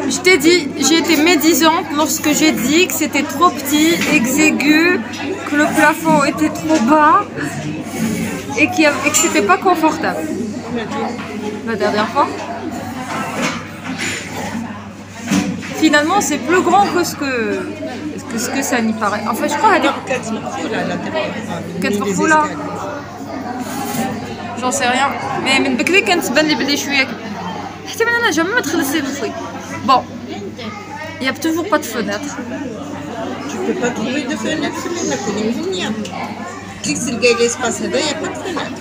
Je t'ai dit, j'ai été médisante lorsque j'ai dit que c'était trop petit, exigu, que le plafond était trop bas et que c'était pas confortable. La dernière fois. Finalement, c'est plus grand que ce que ça n'y paraît. Enfin, je crois qu'elle est 4 fois là. J'en sais rien. Mais من بكري كانت تبان لي بلي شويه حتى انا jamais ما دخلت للفري. Bon, il n'y a toujours pas de fenêtre. Tu peux pas trouver de fenêtre, mais on peut venir. Dès que le l'espace là, il n'y a pas de fenêtre.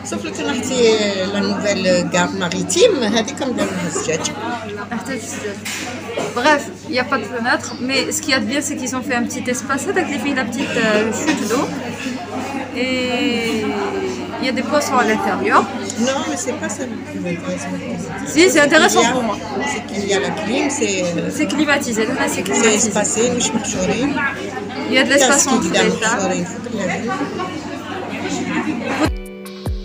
Sauf que quand c'est la nouvelle gare maritime, elle est comme dans le siège. Bref, il n'y a pas de fenêtre, mais ce qu'il y a de bien, c'est qu'ils ont fait un petit espace avec les filles, la petite chute d'eau. Et il y a des poissons à l'intérieur. Non, mais c'est pas ça le plus intéressant. Si, c'est intéressant pour moi. C'est qu'il y a la clim, c'est climatisé. C'est climatisé. C'est espacé, il y a de l'espace entre les tables.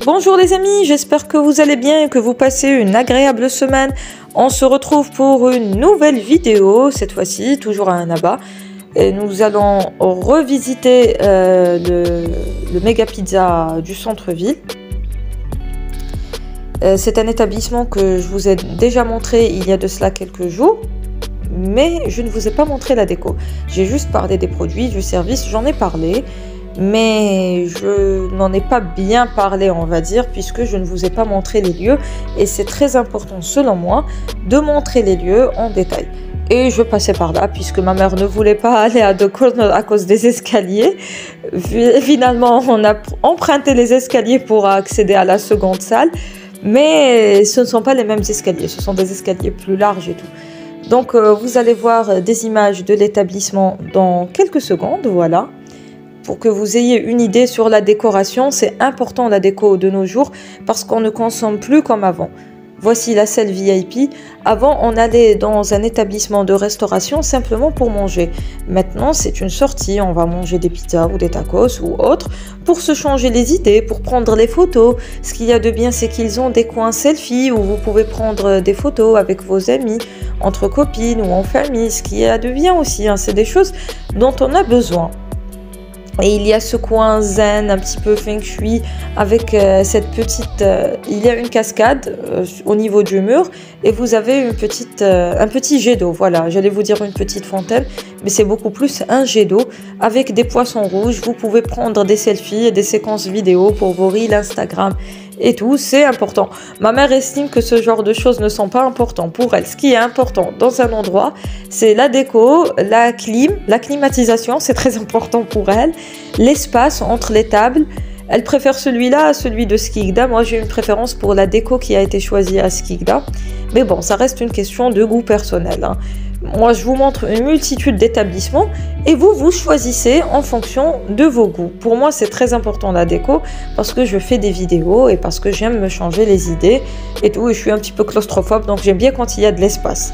Bonjour les amis, j'espère que vous allez bien et que vous passez une agréable semaine. On se retrouve pour une nouvelle vidéo, cette fois-ci, toujours à Annaba. Et nous allons revisiter le Méga Pizza du centre-ville. C'est un établissement que je vous ai déjà montré il y a de cela quelques jours, mais je ne vous ai pas montré la déco. J'ai juste parlé des produits, du service, j'en ai parlé, mais je n'en ai pas bien parlé, on va dire, puisque je ne vous ai pas montré les lieux, et c'est très important selon moi de montrer les lieux en détail. Et je passais par là, puisque ma mère ne voulait pas aller à The Corner à cause des escaliers. Finalement, on a emprunté les escaliers pour accéder à la seconde salle, mais ce ne sont pas les mêmes escaliers, ce sont des escaliers plus larges et tout. Donc vous allez voir des images de l'établissement dans quelques secondes, voilà. Pour que vous ayez une idée sur la décoration, c'est important la déco de nos jours, parce qu'on ne consomme plus comme avant. Voici la salle VIP. Avant, on allait dans un établissement de restauration simplement pour manger. Maintenant, c'est une sortie. On va manger des pizzas ou des tacos ou autres pour se changer les idées, pour prendre les photos. Ce qu'il y a de bien, c'est qu'ils ont des coins selfie où vous pouvez prendre des photos avec vos amis, entre copines ou en famille. Ce qu'il y a de bien aussi, hein, c'est des choses dont on a besoin. Et il y a ce coin zen, un petit peu feng shui, avec cette petite... il y a une cascade au niveau du mur, et vous avez un petit jet d'eau. Voilà, j'allais vous dire une petite fontaine, mais c'est beaucoup plus un jet d'eau, avec des poissons rouges. Vous pouvez prendre des selfies et des séquences vidéo pour vos reels Instagram et tout, c'est important. Ma mère estime que ce genre de choses ne sont pas importantes pour elle. Ce qui est important dans un endroit, c'est la déco, la climatisation, c'est très important pour elle, l'espace entre les tables. Elle préfère celui-là à celui de Skikda. Moi, j'ai une préférence pour la déco qui a été choisie à Skikda. Mais bon, ça reste une question de goût personnel, hein. Moi, je vous montre une multitude d'établissements et vous choisissez en fonction de vos goûts. Pour moi, c'est très important la déco parce que je fais des vidéos et parce que j'aime me changer les idées et tout. Et je suis un petit peu claustrophobe, donc j'aime bien quand il y a de l'espace.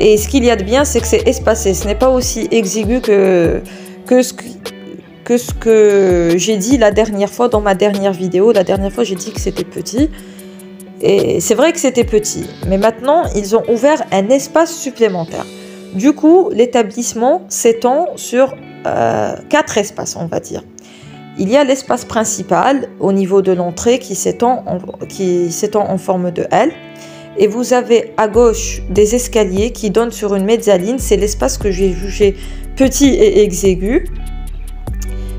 Et ce qu'il y a de bien, c'est que c'est espacé. Ce n'est pas aussi exigu que ce que j'ai dit la dernière fois dans ma dernière vidéo. La dernière fois, j'ai dit que c'était petit. Et c'est vrai que c'était petit. Mais maintenant, ils ont ouvert un espace supplémentaire. Du coup, l'établissement s'étend sur 4 espaces, on va dire. Il y a l'espace principal au niveau de l'entrée qui s'étend en forme de L. Et vous avez à gauche des escaliers qui donnent sur une mezzaline. C'est l'espace que j'ai jugé petit et exigu.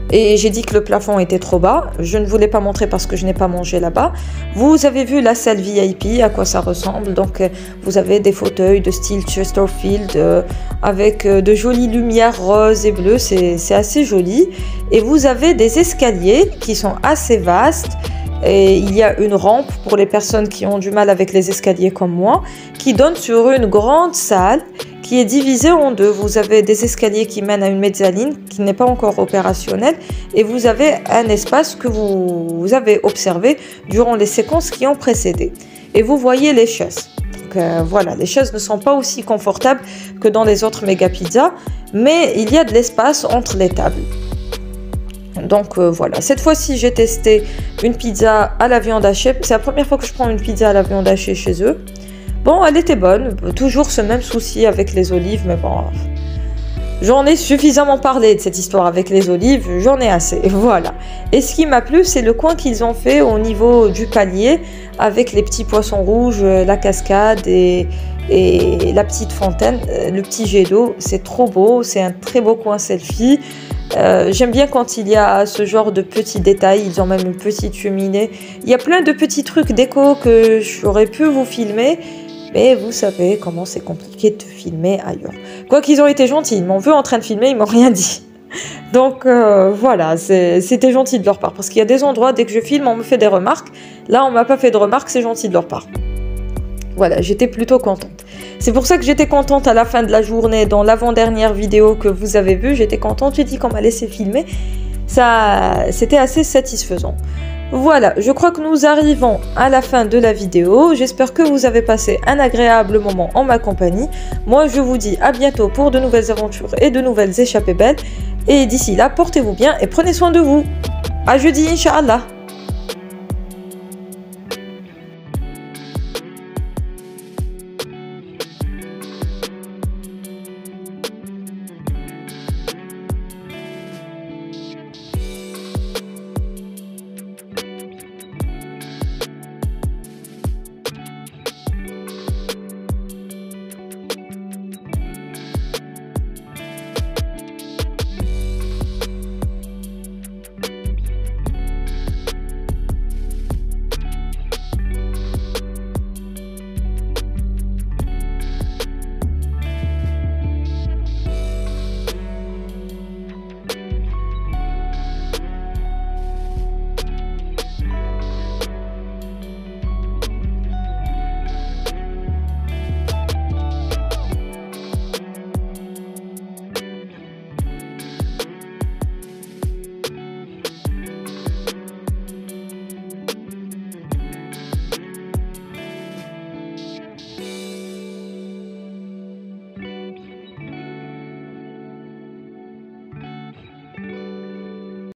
Et j'ai dit que le plafond était trop bas. Je ne voulais pas montrer parce que je n'ai pas mangé là-bas. Vous avez vu la salle VIP, à quoi ça ressemble. Donc, vous avez des fauteuils de style Chesterfield avec de jolies lumières roses et bleues. C'est assez joli. Et vous avez des escaliers qui sont assez vastes. Et il y a une rampe pour les personnes qui ont du mal avec les escaliers comme moi, qui donne sur une grande salle qui est divisée en deux. Vous avez des escaliers qui mènent à une mezzaline qui n'est pas encore opérationnelle et vous avez un espace que vous avez observé durant les séquences qui ont précédé. Et vous voyez les chaises. Donc voilà, les chaises ne sont pas aussi confortables que dans les autres méga pizzas, mais il y a de l'espace entre les tables. Donc voilà, cette fois-ci j'ai testé une pizza à la viande hachée. C'est la première fois que je prends une pizza à la viande hachée chez eux. Bon, elle était bonne, toujours ce même souci avec les olives, mais bon, j'en ai suffisamment parlé de cette histoire avec les olives, j'en ai assez, voilà. Et ce qui m'a plu, c'est le coin qu'ils ont fait au niveau du palier, avec les petits poissons rouges, la cascade et la petite fontaine, le petit jet d'eau. C'est trop beau, c'est un très beau coin selfie. J'aime bien quand il y a ce genre de petits détails. Ils ont même une petite cheminée. Il y a plein de petits trucs déco que j'aurais pu vous filmer, mais vous savez comment c'est compliqué de filmer ailleurs. Quoi qu'ils ont été gentils, ils m'ont vu en train de filmer, ils m'ont rien dit. Donc voilà, c'était gentil de leur part, parce qu'il y a des endroits, dès que je filme, on me fait des remarques. Là, on m'a pas fait de remarques, c'est gentil de leur part. Voilà, j'étais plutôt contente. C'est pour ça que j'étais contente à la fin de la journée, dans l'avant-dernière vidéo que vous avez vue, j'étais contente, j'ai dit qu'on m'a laissé filmer. Ça, c'était assez satisfaisant. Voilà, je crois que nous arrivons à la fin de la vidéo. J'espère que vous avez passé un agréable moment en ma compagnie. Moi, je vous dis à bientôt pour de nouvelles aventures et de nouvelles échappées belles. Et d'ici là, portez-vous bien et prenez soin de vous. À jeudi, Inch'Allah.